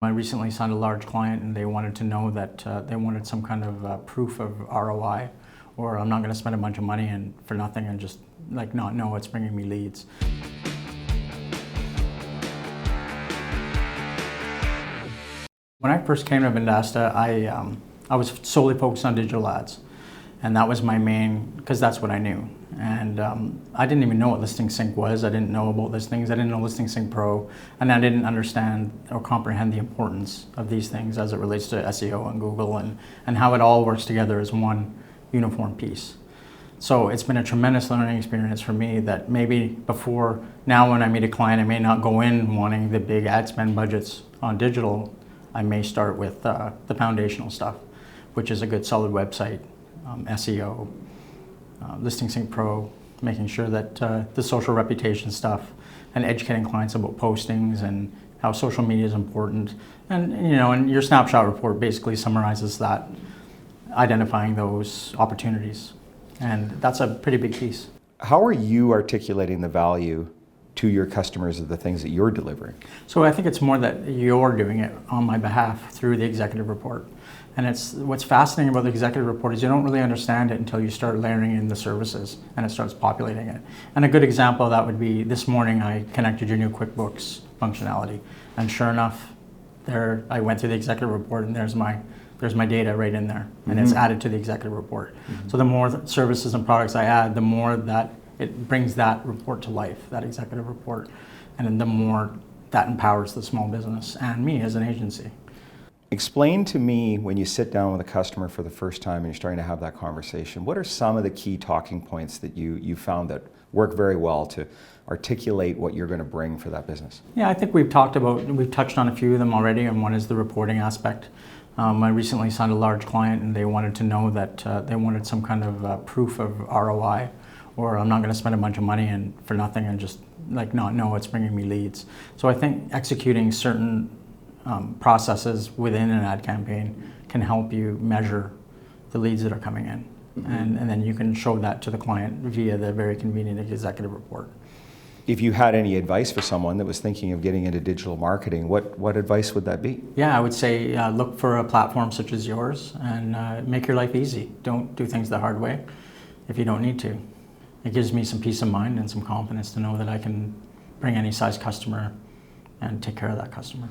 I recently signed a large client and they wanted to know that they wanted some kind of proof of ROI, or I'm not going to spend a bunch of money and for nothing and just like not know what's bringing me leads. When I first came to Vendasta, I was solely focused on digital ads, and that was my main, because that's what I knew. And I didn't even know what Listing Sync was. I didn't know about listings. I didn't know Listing Sync Pro, and I didn't understand or comprehend the importance of these things as it relates to SEO and Google and how it all works together as one uniform piece. So it's been a tremendous learning experience for me that maybe before, now when I meet a client, I may not go in wanting the big ad spend budgets on digital. I may start with the foundational stuff, which is a good solid website, SEO, Listing Sync Pro, making sure that the social reputation stuff, and educating clients about postings and how social media is important. And your snapshot report basically summarizes that, identifying those opportunities. And that's a pretty big piece. How are you articulating the value to your customers of the things that you're delivering? So I think it's more that you're doing it on my behalf through the executive report. And it's what's fascinating about the executive report is you don't really understand it until you start layering in the services and it starts populating it. And a good example of that would be this morning I connected your new QuickBooks functionality. And sure enough, there I went through the executive report and there's my data right in there, and it's added to the executive report. So the more services and products I add, the more that it brings that report to life, that executive report, and then the more that empowers the small business and me as an agency. Explain to me, when you sit down with a customer for the first time and you're starting to have that conversation, what are some of the key talking points that you found that work very well to articulate what you're going to bring for that business? Yeah, I think we've touched on a few of them already, and one is the reporting aspect. I recently signed a large client and they wanted to know that they wanted some kind of proof of ROI, or I'm not going to spend a bunch of money and for nothing and just like not know what's bringing me leads. So I think executing certain processes within an ad campaign can help you measure the leads that are coming in. And then you can show that to the client via the very convenient executive report. If you had any advice for someone that was thinking of getting into digital marketing, what advice would that be? Yeah, I would say look for a platform such as yours and make your life easy. Don't do things the hard way if you don't need to. It gives me some peace of mind and some confidence to know that I can bring any size customer and take care of that customer.